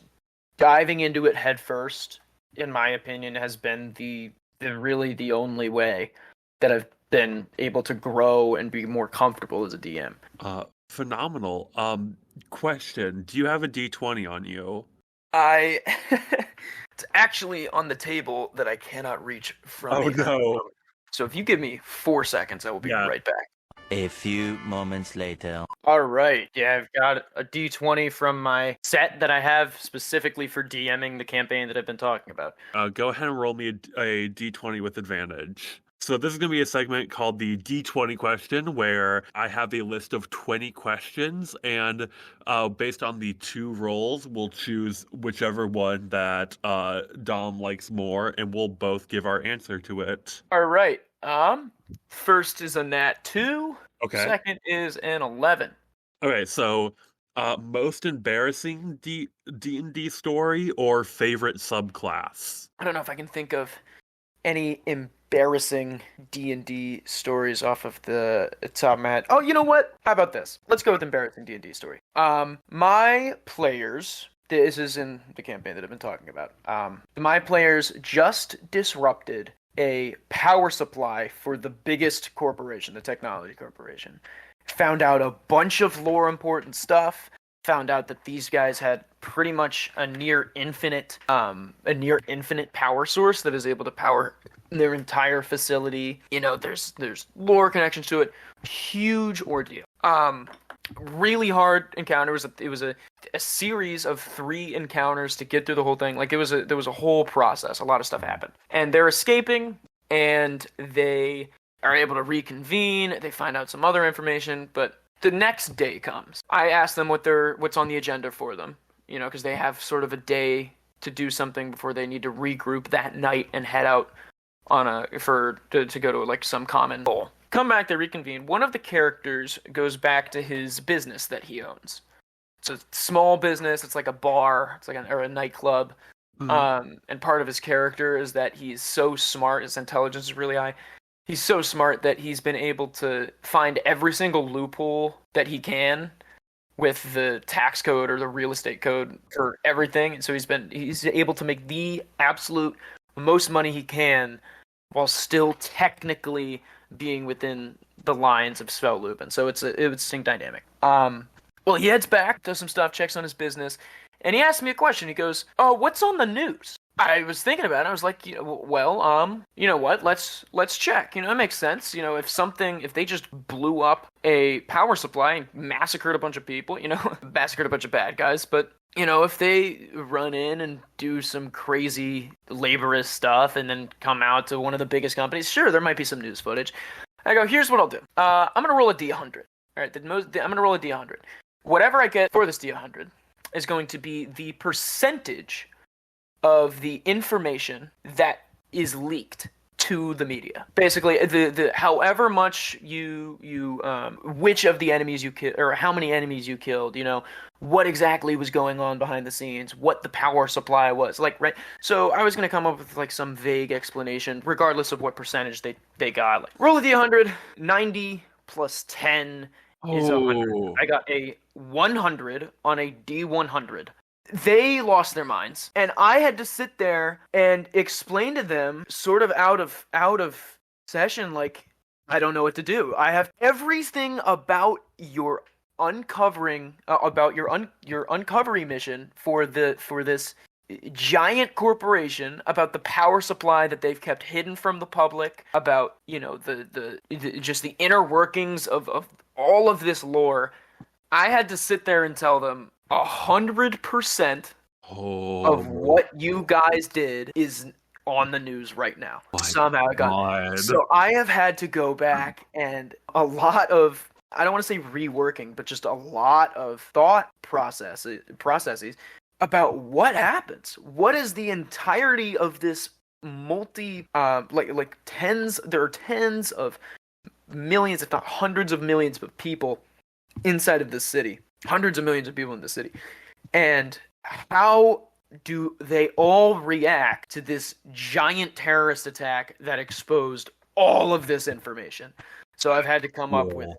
diving into it head first, in my opinion, has been really the only way that I've been able to grow and be more comfortable as a DM. Phenomenal. Question: do you have a D20 on you? I it's actually on the table that I cannot reach from Oh me. no. So if you give me 4 seconds, I will be Yeah. right back. A few moments later. All right. Yeah, I've got a D20 from my set that I have specifically for DMing the campaign that I've been talking about. Go ahead and roll me a d20 with advantage. So this is going to be a segment called the D20 question, where I have a list of 20 questions, and based on the 2 rolls, we'll choose whichever one that Dom likes more, and we'll both give our answer to it. All right. First is a nat 2. Okay. Second is an 11. Okay, so most embarrassing D&D story or favorite subclass? I don't know if I can think of any embarrassing D&D stories off of the top of my head. Oh, you know what? How about this? Let's go with embarrassing D&D story. My players, this is in the campaign that I've been talking about. My players just disrupted a power supply for the biggest corporation, the technology corporation. Found out a bunch of lore important stuff. Found out that these guys had pretty much a near infinite power source that is able to power their entire facility. You know, there's lore connections to it. Huge ordeal. Really hard encounter. It was a series of 3 encounters to get through the whole thing. Like there was a whole process. A lot of stuff happened, and they're escaping, and they are able to reconvene. They find out some other information, but the next day comes. I ask them what's on the agenda for them, you know, because they have sort of a day to do something before they need to regroup that night and head out on to go to like some common goal. Come back, they reconvene. One of the characters goes back to his business that he owns. It's a small business. It's like a bar. It's like a nightclub. Mm-hmm. And part of his character is that he's so smart. His intelligence is really high. He's so smart that he's been able to find every single loophole that he can with the tax code or the real estate code for everything. And so he's able to make the absolute most money he can while still technically being within the lines of Spell Loop. And so it's an interesting dynamic. Well, he heads back, does some stuff, checks on his business, and he asks me a question. He goes, "Oh, what's on the news?" I was thinking about it. I was like, well, you know what? Let's check. You know, it makes sense. You know, if they just blew up a power supply and massacred a bunch of people, you know, massacred a bunch of bad guys, but you know, if they run in and do some crazy laborious stuff and then come out to one of the biggest companies, sure, there might be some news footage. I go, here's what I'll do. I'm gonna roll a D100. All right, I'm gonna roll a D100. Whatever I get for this D100 is going to be the percentage of the information that is leaked to the media. Basically, the however much which of the enemies you killed, or how many enemies you killed, you know, what exactly was going on behind the scenes, what the power supply was, like, right? So I was gonna come up with like some vague explanation, regardless of what percentage they got. Like, roll a D100, 90 plus 10 is 100. I got a 100 on a D100. They lost their minds, and I had to sit there and explain to them, sort of out of session, like, I don't know what to do. I have everything about your uncovering, about your uncovery mission for this giant corporation, about the power supply that they've kept hidden from the public, about, you know, the just the inner workings of all of this lore. I had to sit there and tell them 100% of what you guys did is on the news right now. Somehow it got. So I have had to go back and a lot of, I don't want to say reworking, but just a lot of thought processes about what happens. What is the entirety of this like tens? There are tens of millions, if not hundreds of millions of people inside of this city. Hundreds of millions of people in the city. And how do they all react to this giant terrorist attack that exposed all of this information? So I've had to come up with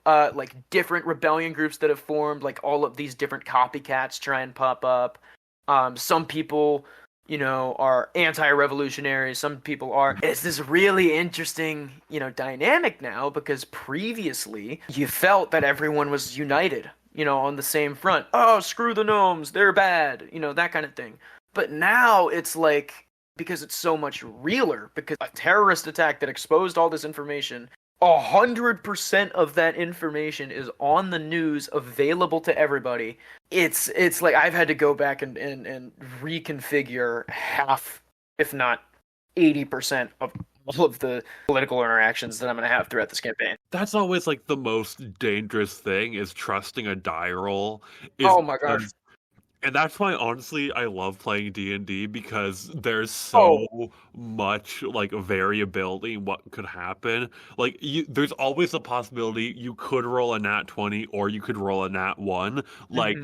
like different rebellion groups that have formed, like all of these different copycats try and pop up. Some people, you know, are anti-revolutionary. Some people are. It's this really interesting, you know, dynamic now, because previously you felt that everyone was united. on the same front. Oh, screw the gnomes, they're bad, that kind of thing. But now it's like, because it's so much realer, because a terrorist attack that exposed all this information, 100% of that information is on the news, available to everybody. It's like I've had to go back and reconfigure half, if not 80% of all of the political interactions that I'm going to have throughout this campaign. That's always like the most dangerous thing, is trusting a die roll. Oh my gosh. And that's why, honestly, I love playing D&D, because there's so much like variability in what could happen. Like, there's always a possibility you could roll a nat 20 or you could roll a nat 1. Like,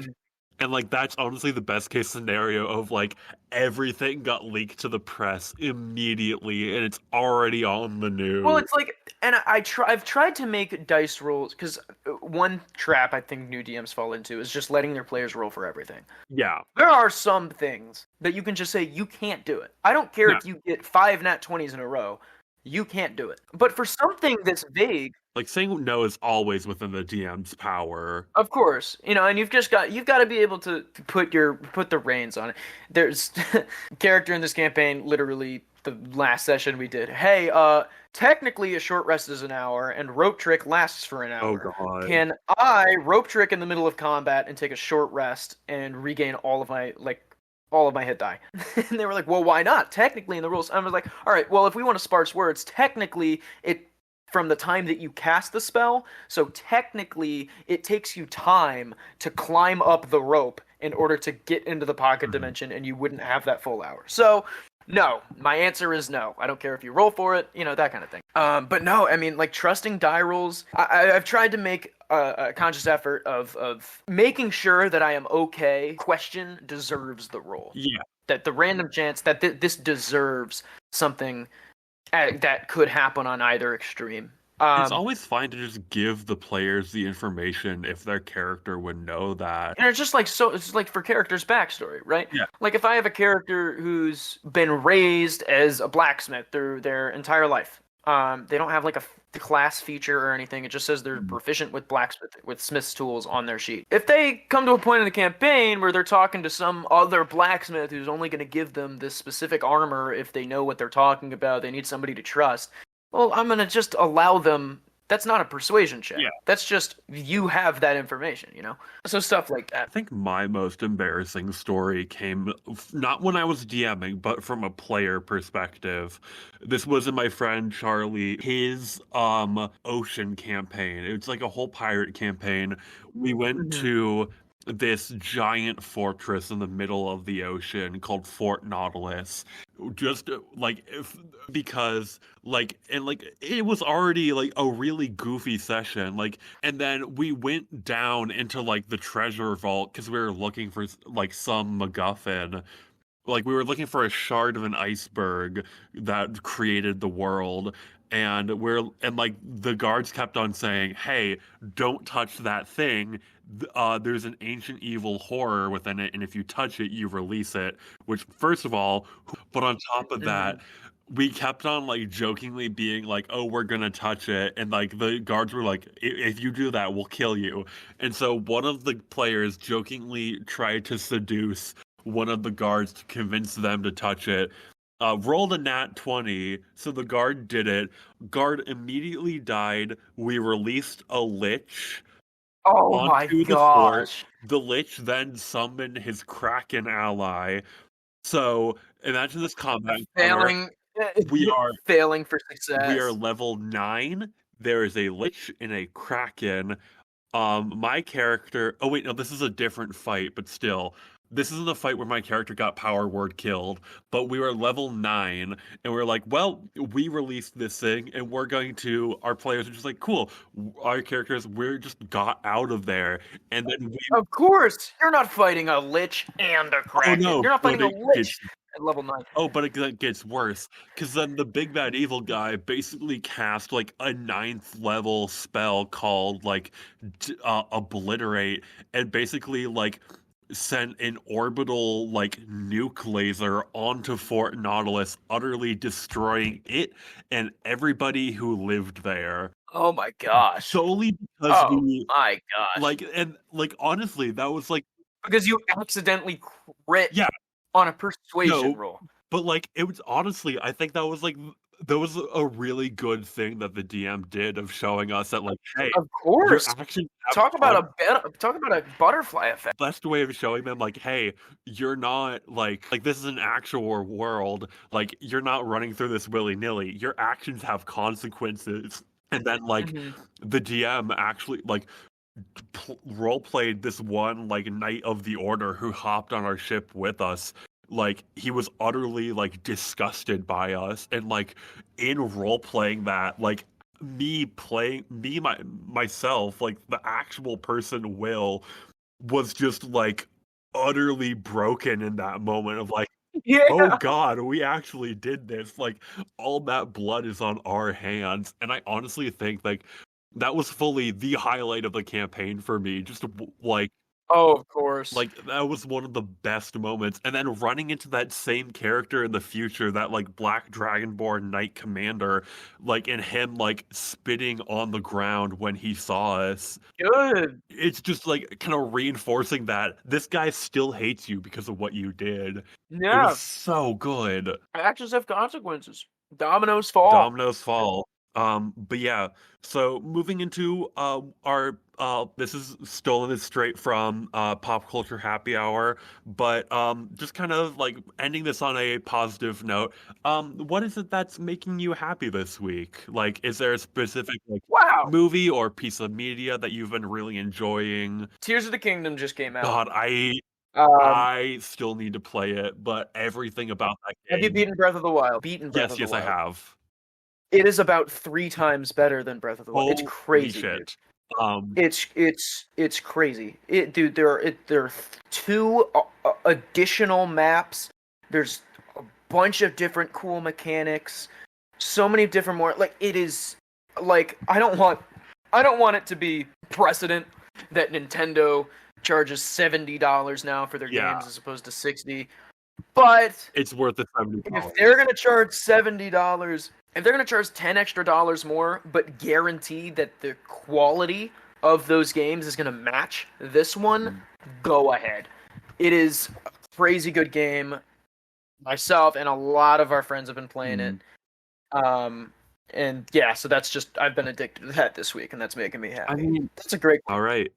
and like that's honestly the best case scenario of like everything got leaked to the press immediately and it's already on the news. Well, it's like, and I've tried to make dice rolls, because one trap I think new DMs fall into is just letting their players roll for everything. Yeah. There are some things that you can just say, you can't do it. I don't care if you get 5 nat 20s in a row. You can't do it. But for something that's vague, like saying no is always within the DM's power. Of course, and you've got to be able to put the reins on it. There's character in this campaign, literally the last session we did. Hey, technically a short rest is an hour and rope trick lasts for an hour. Oh god. Can I rope trick in the middle of combat and take a short rest and regain all of my hit die? And they were like, well, why not? Technically in the rules. I was like, all right, well, if we want to sparse words, technically it from the time that you cast the spell, so technically it takes you time to climb up the rope in order to get into the pocket dimension, and you wouldn't have that full hour. So no, my answer is no. I don't care if you roll for it, that kind of thing. But no, I mean, like, trusting die rolls, I've tried to make a conscious effort of making sure that I am okay. Question deserves the roll. Yeah. That the random chance that this deserves something that could happen on either extreme. It's always fine to just give the players the information if their character would know that. And it's just like, so it's like for characters' backstory, right? Yeah. Like if I have a character who's been raised as a blacksmith through their entire life, they don't have like a class feature or anything. It just says they're proficient with smith's tools on their sheet. If they come to a point in the campaign where they're talking to some other blacksmith who's only going to give them this specific armor if they know what they're talking about, they need somebody to trust. Well, I'm going to just allow them. That's not a persuasion check. Yeah. That's just, you have that information, So stuff like that. I think my most embarrassing story came not when I was DMing, but from a player perspective. This was in my friend Charlie, his ocean campaign. It was like a whole pirate campaign. We went to this giant fortress in the middle of the ocean called Fort Nautilus. Just because it was already like a really goofy session, and then we went down into like the treasure vault because we were looking for like some MacGuffin. Like we were looking for a shard of an iceberg that created the world. And the guards kept on saying, hey, don't touch that thing. There's an ancient evil horror within it, and if you touch it, you release it. Which, first of all, but on top of that, we kept on like jokingly being like, oh, we're gonna touch it. And like the guards were like, if you do that, we'll kill you. And so one of the players jokingly tried to seduce one of the guards to convince them to touch it. Rolled a nat 20, so the guard did it. Guard immediately died. We released a lich onto the fort. The lich then summoned his Kraken ally. So imagine this combat. We are failing for success. We are level 9. There is a lich and a Kraken. My character... Oh wait, no, this is a different fight, but still... This isn't a fight where my character got power word killed, but we were level 9, and we were like, well, we released this thing, and our players are just like, cool, our characters, we're just got out of there, and then Of course, you're not fighting a lich and a Kraken. Oh, no, you're not fighting a lich at level 9. Oh, but it gets worse, because then the big bad evil guy basically cast, like, a 9th level spell called, like, Obliterate, and basically, like, sent an orbital like nuke laser onto Fort Nautilus, utterly destroying it and everybody who lived there. Oh my gosh. Solely because Oh we my gosh. like, and like honestly, that was like, because you accidentally crit yeah, on a persuasion no, roll. but like it was honestly, I think that was like that was a really good thing that the DM did of showing us that like, hey, Of your course. actions have Talk about a butterfly effect. best way of showing them like, hey, you're not like this is an actual world, like you're not running through this willy-nilly, your actions have consequences. And then like the DM actually like role played this one like Knight of the Order who hopped on our ship with us. Like he was utterly like disgusted by us, and like in role playing that, like myself, like the actual person Will was just like utterly broken in that moment of like, oh God, we actually did this. Like all that blood is on our hands. And I honestly think like that was fully the highlight of the campaign for me. Just like, oh, of course. like that was one of the best moments. And then running into that same character in the future, that like Black Dragonborn Knight Commander, like and him like spitting on the ground when he saw us. Good. It's just like kind of reinforcing that this guy still hates you because of what you did. Yeah. It was so good. Actions have consequences. Dominoes fall. Dominoes fall. But yeah, so moving into our this is stolen it straight from Pop Culture Happy Hour, but just kind of like ending this on a positive note. What is it that's making you happy this week? Like, is there a specific like movie or piece of media that you've been really enjoying? Tears of the Kingdom just came out. God, I still need to play it, but everything about that game. Have you beaten Breath of the Wild? Yes, I have. It is about 3 times better than Breath of the Wild. It's crazy. Shit. It's crazy. Dude, there are 2 additional maps. There's a bunch of different cool mechanics. So many different more. Like it is like I don't want it to be precedent that Nintendo charges $70 now for their games as opposed to $60. But it's worth the $70. If they're gonna charge $70, if they're gonna charge $10 extra more, but guarantee that the quality of those games is gonna match this one, go ahead. It is a crazy good game. Myself and a lot of our friends have been playing it. And yeah, so that's just I've been addicted to that this week, and that's making me happy. I mean, that's a great. All right.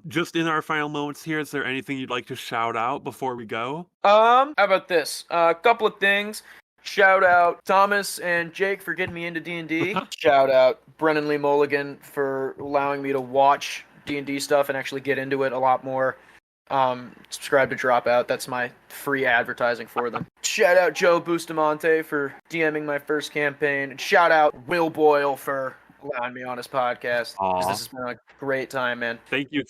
Just in our final moments here, is there anything you'd like to shout out before we go? How about this? A couple of things. Shout out Thomas and Jake for getting me into D&D. Shout out Brennan Lee Mulligan for allowing me to watch D&D stuff and actually get into it a lot more. Subscribe to Dropout. That's my free advertising for them. Shout out Joe Bustamante for DMing my first campaign. And shout out Will Boyle for allowing me on his podcast. This has been a great time, man. Thank you.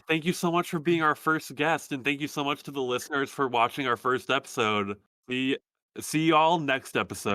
Thank you so much for being our first guest, and thank you so much to the listeners for watching our first episode. See y'all next episode.